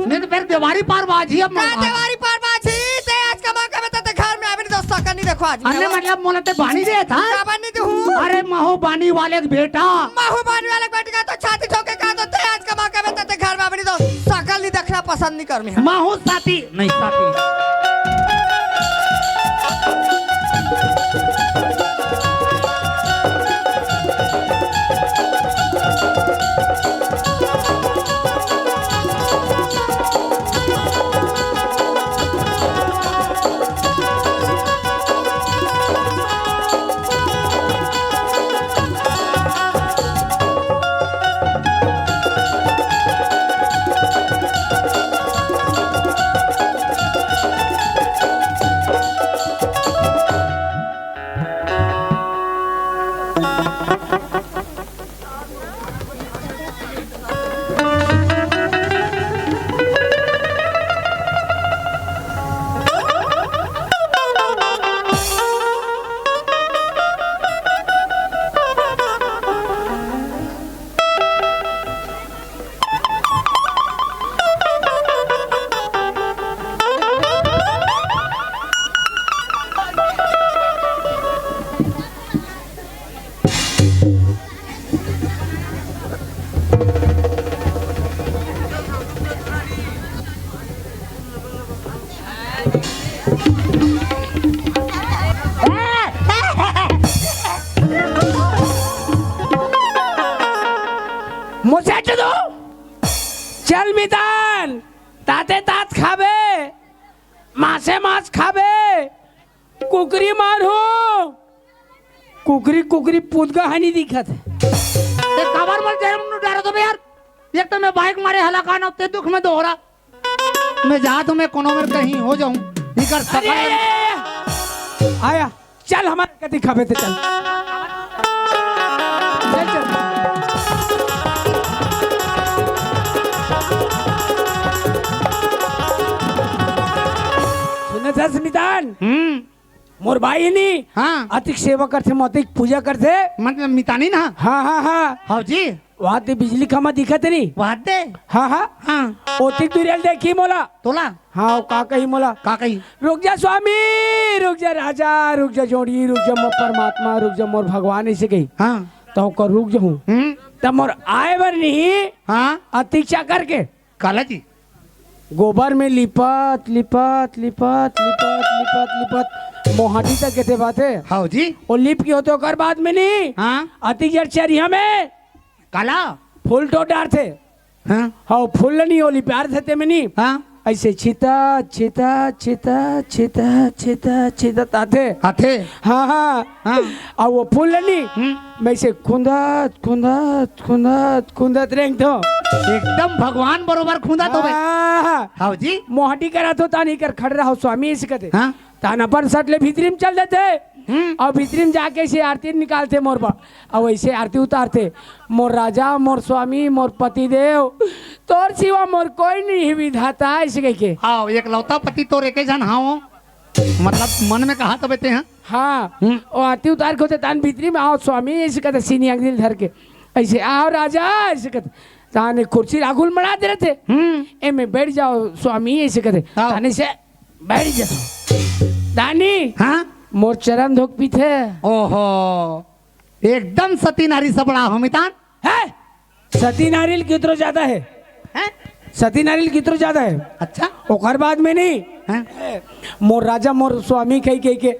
नहीं तो फिर दीवारी पार बाजी अब क्या दीवारी पार बाजी ते आज का मौका में ते घर में अभी दोस्त करनी देखो आज अन्य मतलब मोलते बानी दे था क्या बानी दे हूँ अरे महू बानी वाले का बेटा महू बानी वाले बेटे का तो छाती ठोके का तो ते आज का मौका में ते घर में अभी दोस्त शकल नहीं देखना पसंद नहीं कर मैं महू साथी नहीं साथी मुझे दो चल मितान ताते तात खाबे मासे मास खाबे कुकरी मारो कुकरी कुकरी पुदगा हानि दिखत है ते कवर मर जाए हमने डरा तो यार एक तो मैं बाइक मारे हलाका ना ते दुख में दोहरा मैं जा तो मैं कोनो में कहीं हो जाऊं निकर अरे सकल आया चल हमारे कति खाबे ते चल चल चल सुने था स्मितान मोर भाई नहीं हाँ अतिक सेवा करते मोतिक पूजा करते मतलब मितानी ना हाँ हाँ हाँ हाँ जी वहाँ ते बिजली खमा दिखत नहीं वाद दे हाँ हाँ हाँ ओतिक दुरियल देखी मोला तोला हाँ वो का कही मोला का कही रुक जा स्वामी रुक जा राजा रुक जा जोड़ी रुक जा मोर परमात्मा रुक जा मोर भगवान ऐसे कही हाँ तो कर रुक जाऊँ तब मोर आए बर नहीं हाँ अतिक्षा करके काला जी गोबर में लिपत लिपत लिपत लिपत लिपत लिपत मोहाटी तक कहते बात है हाँ जी वो लिप की होते कर बाद में नहीं हाँ अति चरिया में काला फूल तो डार थे हाँ हाँ फूल नहीं होली प्यार थे में नहीं हाँ ऐसे छिता छिता छिता छिता छिता छिता ताते आते हाँ हाँ हाँ और वो फूल नहीं मैं से खुंदत खुंदत खुंदत खुंदत रेंग तो एकदम भगवान बरोबर खुदा तो भाई हाँ हाँ जी मोहटी करा तो तानी कर खड़ रहा हो स्वामी इस कहते हाँ ताना पर सटले भीतरी में चल देते और भीतरी में जाके से आरती निकालते मोर बा और वैसे आरती उतारते मोर राजा मोर स्वामी मोर पति देव तोर सिवा मोर कोई नहीं विधाता ऐसे कह के हाँ एक लौता पति तो एक जन हाँ वो मतलब मन में कहा तो बेटे हैं हाँ और आरती उतार के होते तान भीतरी में आओ स्वामी ऐसे कहते सीनी अगली धर के ऐसे आओ राजा ऐसे कहते ताने कुर्सी रागुल मना दे रहे थे ए में बैठ जाओ स्वामी ऐसे कहते ताने से बैठ जाओ दानी हाँ मोर चरण धोक भी थे ओहो एकदम सती नारी सबड़ा हो मितान है सती नारियल कितरो ज्यादा है हैं सती नारियल कितरो ज्यादा है अच्छा ओकर बाद में नहीं हैं मोर राजा मोर स्वामी कही कही के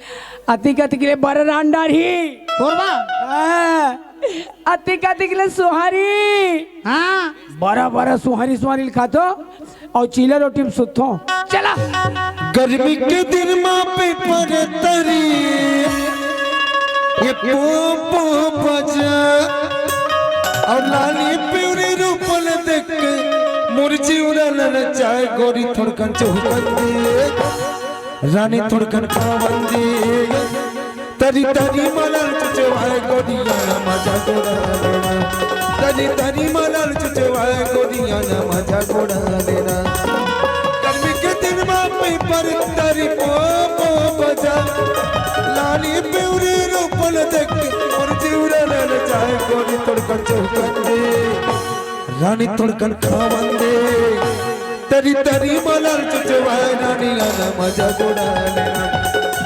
अतिक अतिक ले बर रांडार ही तोरबा अतिक अतिक ले सुहारी हाँ बड़ा बड़ा सुहारी सुहारी खातो और चीले रोटी में सुतो चला गर्मी के दिन माँ पे पर तरी ये पोपो बजा और लाली प्यूरी रूपल देख के मुर्जी उड़ल चाय गोरी थोड़कन चौकन दे रानी थोड़कन खावन दे तरी तरी मलल चुचवाए गोरिया मजा गोड़ा देना तरी तरी मलल चुचवाए गोरिया मजा गोड़ा देना गर्मी के दिन माँ पे पर तरी पोपो बजा लाली प्यूरी रूपल देख मुर्जी उड़ल चाय गोरी थोड़कन चौकन दे रानी थोड़कन खावन दे तरी तरी मलर चुचवाय रानिया ना मजा गोडाले ना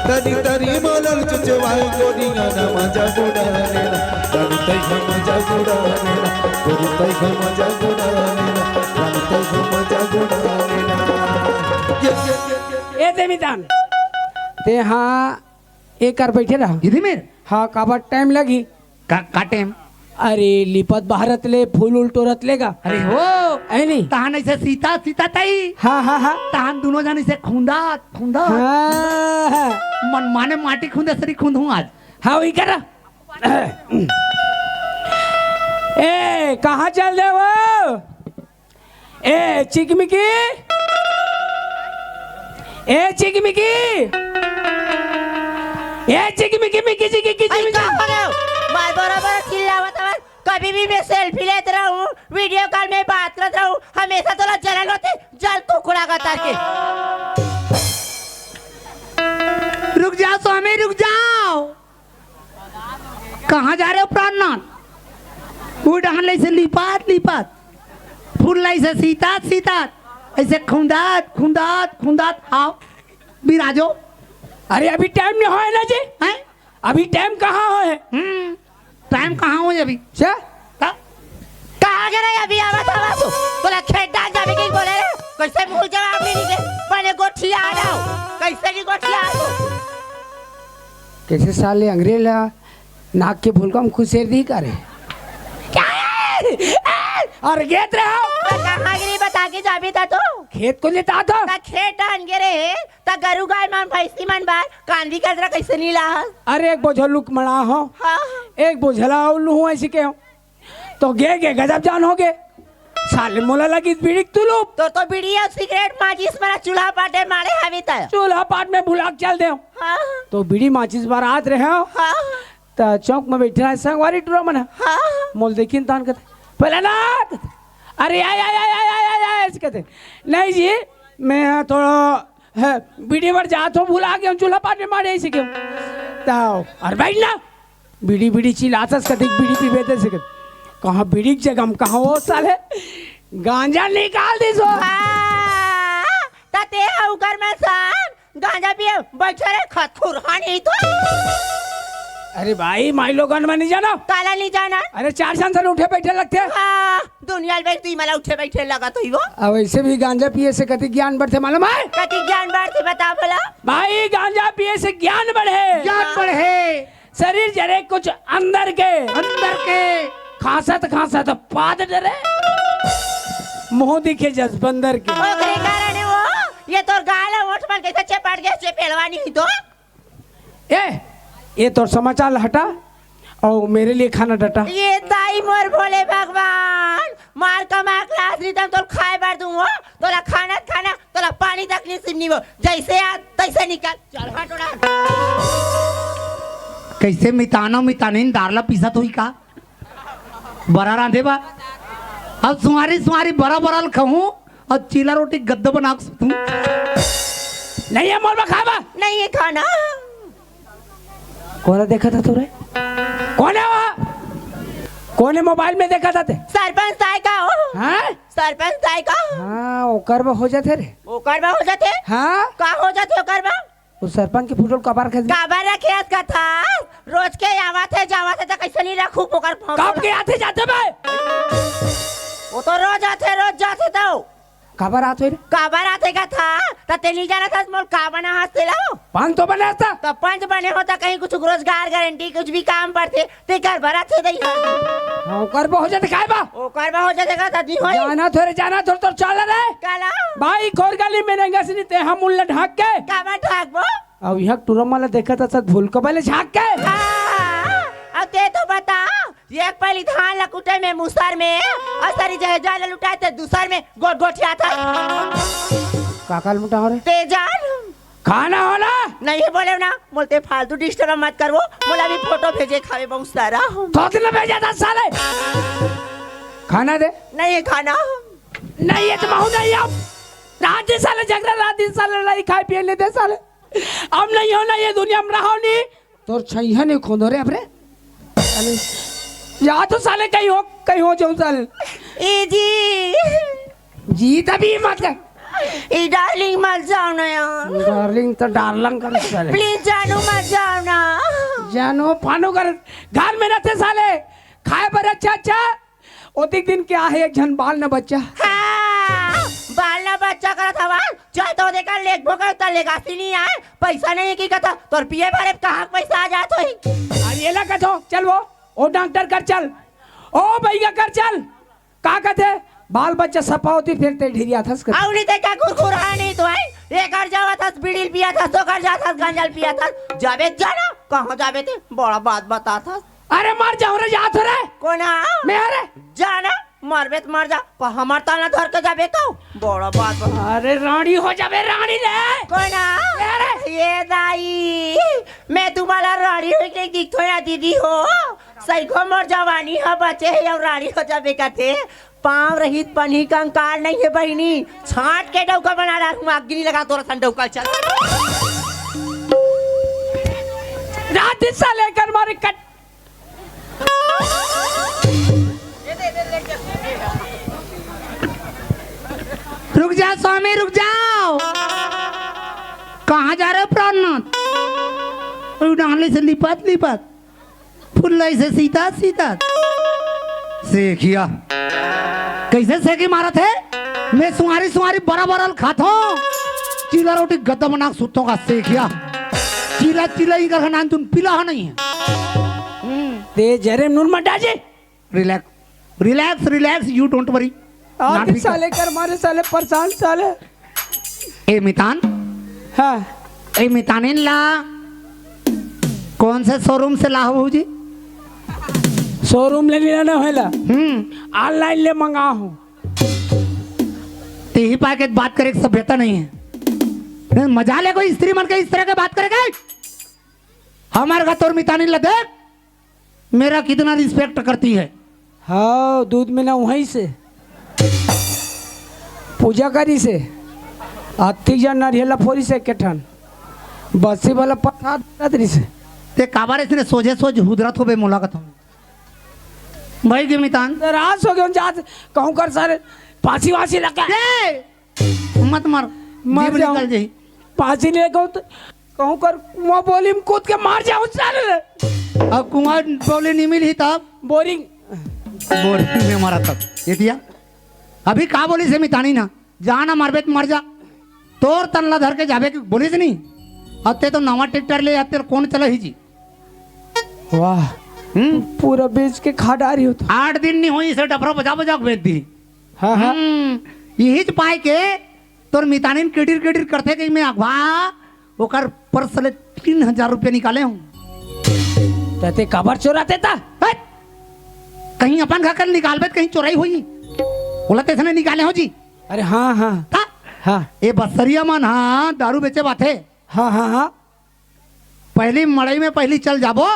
तरी तरी मलर चुचवाय गोनिया ना मजा गोडाले ना तरी तरी मजा गोडाले ना तरी तरी मजा गोडाले ना तरी तरी मजा गोडाले ना ए ते मितान ते हाँ एक कर बैठे रहा इधर मेरे हाँ काबा टाइम लगी काटे अरे लिपत भारतले फूल उलटोरत लेगा अरे हो है नहीं तहान ऐसे सीता सीता ताई हाँ हाँ हाँ तहान दोनों जन ऐसे खुंदा खुंदा हाँ मन माने माटी खुंदे सरी खुंद हूँ आज हाँ वही कर ए कहाँ चल रहे हो ए चिकमिकी ए चिकमिकी ए चिकमिकी मिकी चिकी अरे कहाँ हो गए हो? मैं बराबर चिल्लावत हूँ कभी भी मैं सेल्फी लेते रहूँ वीडियो कॉल में बात करते रहूँ हमेशा थोड़ा जलन होते जल कुकड़ा का तार के रुक जाओ स्वामी रुक जाओ कहाँ जा रहे हो प्राणनाथ वो डहन ले से लिपात लिपात फूल लाई से सीतात सीतात ऐसे खुंदात खुंदात खुंदात आओ बिराजो अरे अभी टाइम नहीं है ना जी हैं अभी टाइम कहाँ है टाइम कहाँ हो अभी क्या कहाँ गए अभी आवाज आवाज बोला खेत डाल जावे की बोले रे कैसे मुंह जवाब नहीं दे पहले गोठिया आ जाओ कैसे की गोठिया आ जाओ कैसे साले अंग्रेज नाक के फूल को हम खुद शेर दी करे और गेत रहो कहाँ गिरी बता के जाबी था तो खेत को लेता था ता खेत डाल गे ता गरु गाय मान भैंसी मान बार कांदी कजरा कैसे नहीं ला अरे एक बोझल लुक मना हो हाँ एक बोझला उल्लू हूँ ऐसे के हो तो गे गजब जान हो गे साले मोला लगी बीड़ी तुलू तो बीड़ी और सिगरेट माचिस मारा चूल्हा पाटे मारे हवी था चूल्हा पाट में बुलाक चल दे हाँ तो बीड़ी माचिस बार आत रहे हो हाँ तो चौक में बैठा है संगवारी टूरा मना हाँ मोल देखिन तान कहते पहले ना अरे आय आय आय आय आय आय आय ऐसे कहते नहीं जी मैं थोड़ा बीड़ी पर जात हो भूला गया चूल्हा पाट में मारे ऐसे क्यों तो अरे भाई ना बीड़ी बीड़ी चिल्लाता कहते बीड़ी पी बेते से कहते कहाँ बीड़ी की जगह हम कहाँ वो साले गांजा निकाल दी सो ताते उकर में सान गांजा पिए बैठे रे खतखुर हानी तो अरे भाई माई लोगन में नहीं जाना काला नहीं जाना अरे चार चांद से उठे बैठे लगते हैं हाँ दुनिया में तू मला उठे बैठे लगा तो वो अब ऐसे भी गांजा पिए से कति ज्ञान बढ़ते मालूम है कति ज्ञान बढ़ती बता बोला भाई गांजा पिए से ज्ञान बढ़े ज्ञान बढ़े शरीर जरे कुछ अंदर के खांसत पाद डरे मुंह दिखे जस बंदर के ओकरे कारण है वो ये तो गाल है ओठ पर कैसे चपाट गया से पहलवानी ही तो ये तो समाचार हटा और मेरे लिए खाना डटा ये दाई मोर भोले भगवान मार कमा क्लास रिदम तो खाए बार दूंगा तोला खाना तोला पानी तक नहीं सिमनी वो जैसे आ तैसे निकाल चल हट उड़ा कैसे मिताने दारला पीसा तो ही का बरा रांधे बा अब सुमारी बरा बरा खाऊं और चीला रोटी गद्दा बना सकूं नहीं है मोल खावा नहीं है खाना कौन देखा था तुरे कौन है वो कौन है मोबाइल में देखा था ते सरपंच साई का हो हाँ सरपंच साई का हाँ ओकर में हो जाते रे ओकर बा हो जाते हाँ का हो जाते ओकर बा उस सरपंच के फोटो कबार खरीद काबर रखे आज का था रोज के आवात है जावात है तो कैसे नहीं रखूं ओकर कब के आते जाते भाई वो तो रोज जाते तो कबार आते रे काबर आते का था तो तेली जाना था मोल का बना हंसते लाओ पान तो बना था तो पंच बने होता कहीं कुछ रोजगार गारंटी कुछ भी काम पड़ते ते घर भरा थे दई हाँ ओकर में हो जाते काय बा ओकर बा हो जाते का दादी होई जाना थोड़े तो चल रे काला भाई खोर गली में रहेंगे से नहीं ते हम उल्ला ढाक के काबर ठाकबो अब यहाँ टूरम वाला देखा था सब भूल को पहले झाक के अब ते तो बता एक पहली धान लकुटे में मुसर में असरी जहजाल लुटाए थे दूसर में गोठिया था काकाल मुटा हो रे तेजान खाना होना नहीं बोले ना बोलते फालतू डिस्टर्ब मत करो बोला भी फोटो भेजे खावे बहुत सारा तो दिन भेजा था साले खाना दे नहीं है खाना नहीं है तो नहीं अब रात दिन साले झगड़ा रात दिन साले लड़ाई खाए पिए लेते साले अब नहीं होना ये दुनिया में रहो नहीं तो छैया नहीं खोदो रे अपने या तो साले कहीं हो जाऊं साले ए जी जी तभी मत कर ई डार्लिंग मत जाओ ना यार, डार्लिंग तो डार्लिंग कर साले प्लीज जानू मत जाओ ना। जानो पानो कर घर में रहते साले खाए पर अच्छा ओतिक दिन क्या है एक जन बाल न बच्चा हाँ, बाल ना बच्चा करत हवन चाहे तो देखा लेख भोकर त लेगासी नहीं आए पैसा नहीं की कथा तोर पिए बारे कहाँ पैसा आ जात होई। अरे ये ला कथो चल वो ओ डॉक्टर कर चल ओ भैया कर चल का कहते बाल बच्चा सपावती फिरते ढिरिया थस कर आउनी ते क्या कुरकुरा नहीं तो आई एक घर जावा था बीड़ी पिया था तो घर जा था गंजल पिया था जावे जाना कहाँ जावे थे बड़ा बात बता था। अरे मर जाओ रे जात रे कोना मैं अरे जाना मरबे तो मर जा पर हमार ताना धर के जाबे तो बड़ा बात अरे रानी हो जावे रानी ले कोना ये दाई मैं तुम्हारा रानी हो के दिखतो ना दीदी हो सही को मर जवानी है बच्चे है और रानी हो जाबे कहते पाँव रहित पनी कंकार नहीं है बहनी छाट के डौका बना रहा हूँ अग्नि लगा तो रसन डौका चल रात हिस्सा लेकर मारे कट रुक जाओ स्वामी रुक जाओ कहाँ जा रहे हो प्राणनाथ डाले से लिपत फुल्ला से सीता सेखिया कैसे सेकी मारा थे मैं सुहारी बराबर खाता हूँ चीला रोटी गद्दा बना सुतों का सेखिया चीला ही कर नान तुम पिला नहीं है ते जरे नून मत डाजे रिलैक्स यू डोंट वरी आठ साले कर मारे साले परेशान साले ए मितान हाँ ए मितानिन ला कौन से शोरूम से ला हो जी शोरूम ले लेना होला ऑनलाइन ले मंगा हूँ ते ही पाके बात करे सभ्यता नहीं है मजा ले कोई स्त्री मन के इस तरह के बात करेगा हमारे घर तोर मितानिन ला देख मेरा कितना रिस्पेक्ट करती है हाँ दूध में ना वहीं से पूजा करी से आती जन नारियला फोरी से केठन बसी वाला प्रसाद से ते काबार इसने सोझ हुदरत हो बे मुलाकात हो भाई के मितान रास हो गया जात कहूँ कर सारे फांसी वासी लगा मत मर मर जीभ निकल जाई फांसी ले कहूँ कर कुआं बोली में कूद के मार जाऊँ सारे अब कुआं बोले नहीं मिली तब बोरिंग में मारा तब ये दिया अभी का बोली से मितानी ना जा ना मरबे तो मर जा तोर तनला धर के जाबे बोली से नहीं अब तो नवा ट्रैक्टर ले आते कौन चला ही जी वाह पूरा बेच के खा डारी हो तो 8 दिन नहीं हुई इसे डफरा बजा बेच दी हाँ हाँ यही पाए के तोर मितानी किडिर करते कि मैं अगवा ओकर पर्स ले 3000 रुपया निकाले हूँ ते कबर चोराते था कहीं अपन घर निकाल कहीं चोराई हुई बोला तेसने निकाले हो जी अरे हाँ हाँ हाँ हाँ ये बसरिया मन हाँ दारू बेचे बात है हाँ हाँ हाँ पहली मड़ई में पहली चल जाबो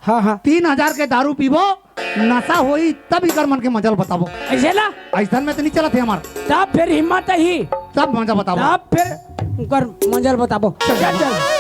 हाँ हाँ 3000 के दारू पीबो नशा होई तब इकर मन के मजल बताबो ऐसे ला ऐसा में तो नहीं चला थे हमार तब फिर हिम्मत ही सब मजा बताबो तब फिर उनकर मंजल बताबो चल चल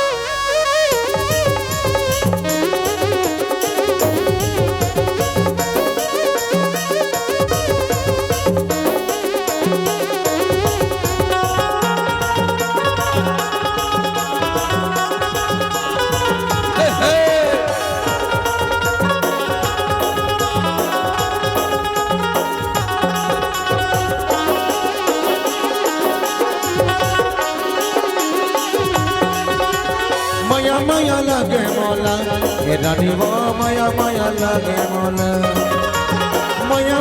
माया लगे मौला हे रानी वो माया लगे मौला माया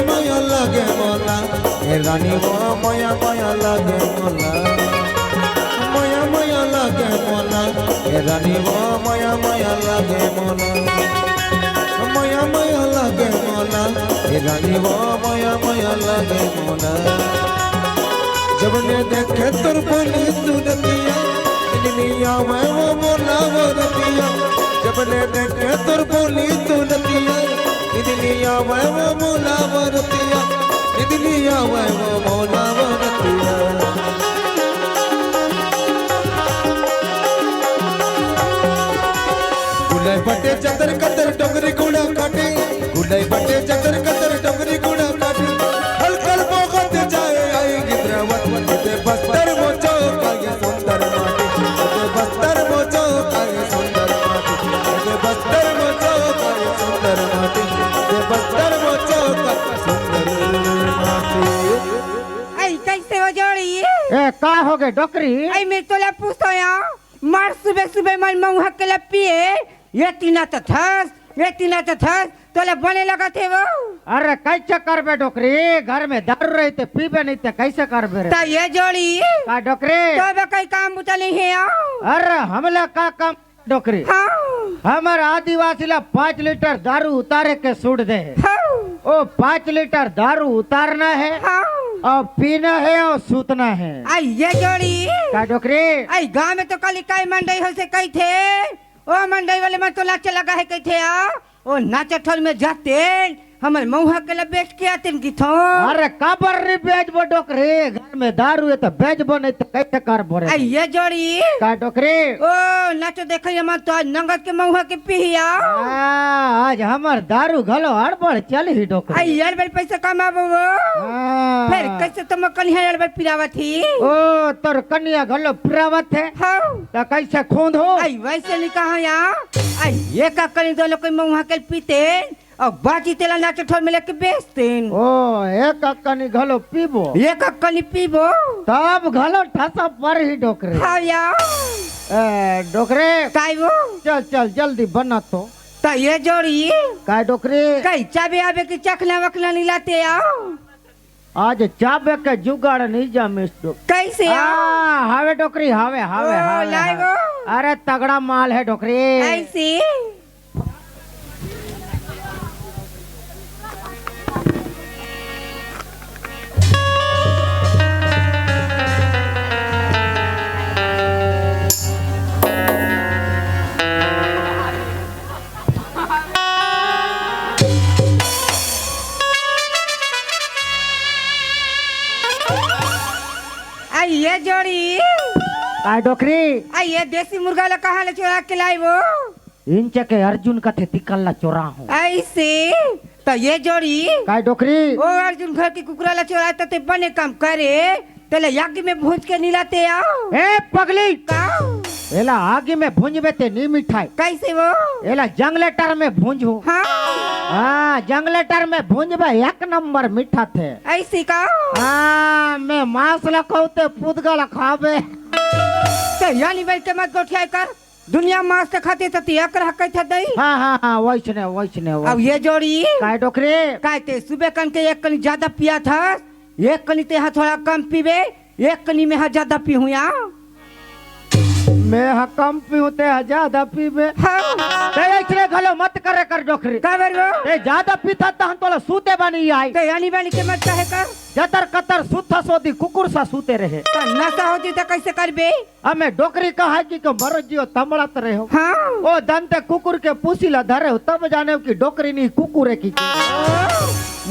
लगे मौला हे रानी वो माया लगे मौला माया लगे मौला हे रानी वो माया लगे मौला माया लगे मौला हे रानी वो माया लगे मौला जब ने देखे तुर बोली दुनिया दुनिया में वो बोला वो रतिया जब ने देखे तुर बोली दुनिया दुनिया में वो बोला वो रतिया दुनिया में वो बोला वो रतिया गुलाई बटे चतर कतर डोंगरी गुड़ा काटे गुलाई बटे चतर कतर डोंगरी गुड़ा काटे हल कल बोगत जाए आई गिद्रावत बस्तर ए का हो गए डोकरी आई मैं तोला पूछो या मार सुबह सुबह मन मऊहा के लिए पिए ये तीना तो थस तोला बने लगा थे वो। अरे कैसे करबे डोकरी घर में दारू रही थे पीबे नहीं थे कैसे करबे रे ता ये जोड़ी का डोकरी तो बे कई काम बुता नहीं है या। अरे हमला का काम डोकरी हाँ हमारे आदिवासी ला 5 लीटर दारू उतारे के सूट दे है हाँ ओ 5 लीटर दारू उतारना है हाँ और पीना है और सूतना है आई ये जोड़ी का डोकरी आई गांव में तो कल इकाई मंडई हो से कही थे ओ मंडई वाले में तो लाच लगा है कही थे आ ओ नाचा ठोल में जाते हमर मऊहा के लिए बेच के आते की थो। अरे काबर रे बेच बो डोकरी घर में दारू है तो बेच बो नहीं तो कैसे कर बोरे आई ये जोड़ी का डोकरी ओ नाचो देखिए मन तो आज नंगत के मऊहा के पिया आज हमार दारू घलो हड़बड़ चल ही डोकरी आई यार बल पैसा कमाबो वो फिर कैसे तुम कन्या यार बल पिरावा थी ओ तोर कन्या घलो पिरावत है हाँ तो कैसे खूंद हो आई वैसे नहीं कहा यहाँ आई ये का करी दो लोग मऊहा के पीते और बाजी तेला नाचो ठोर में लेके बेचते ओ एक कनी घलो पीबो ये का कनी पीबो तब घलो ठसा पर ही डोकरे हाँ यार डोकरे काय वो चल चल जल्दी बना तो ये जोड़ी काय डोकरे कई चाबे आबे की चखना वखना नहीं लाते आओ आज चाबे के जुगाड़ नहीं जा मिस दो कैसे हावे डोकरी हावे हावे हावे लाइवो अरे तगड़ा माल है डोकरी ऐसी ये जोड़ी काय डोकरी ये देसी मुर्गा ला कहाँ ले चुरा के लाई वो इंचे के अर्जुन का थे तिकल्ला चोरा हूँ ऐसे तो ये जोड़ी काय डोकरी ओ अर्जुन घर की कुकुरा ला चुरा ते बने काम करे तेले यागी में भूज के नीलाते आओ ए पगली का एला आगे में भूंजबे ते नी मिठाई कैसे वो एला जंगलेटर में भूंजो हाँ जंगलेटर में भूंजबे एक नंबर मीठा थे ऐसी का मैं मांस लखाउते पुदगल खाबे तो यानी भाई के मत गोठिया कर दुनिया मांस तो खाते तो एक रह कई था दई हाँ वैसने अब ये जोड़ी काय डोकरी काय ते सुबह कन के एक कनी ज्यादा पिया था एक कनी ते थोड़ा कम पीवे एक कनी में ज्यादा पी हूँ यहाँ मैं कम पीते ज्यादा पीबे ते घलो मत करे कर डोकरी ते ज्यादा पीता तो हम तोला सूते बनी आई तो यानी बानी के मत कहे कर जतर कतर सुथा सोदी कुकुर सा सूते रहे तो नशा होती तो कैसे करबे हमें डोकरी कहा कि मरो जियो तमड़त रहे हो हाँ ओ दंते कुकुर के पूसीला धरे हो तब जाने की डोकरी नहीं कुकुर है की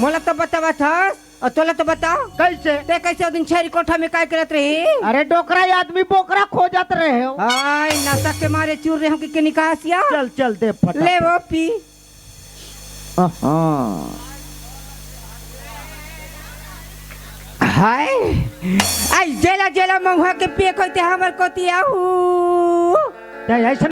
मोला तो बतावा था और तोला तो बता कैसे ते कैसे दिन छेरी कोठा में काय करत रही अरे डोकरा आदमी बोकरा खो जात रहे हो हाय नशा के मारे चूर रहे हो कि निकासिया चल चल दे फटा ले वो पी हाय आई जेला जेला महुआ के पे कहते हमर कोती आऊ ऐसा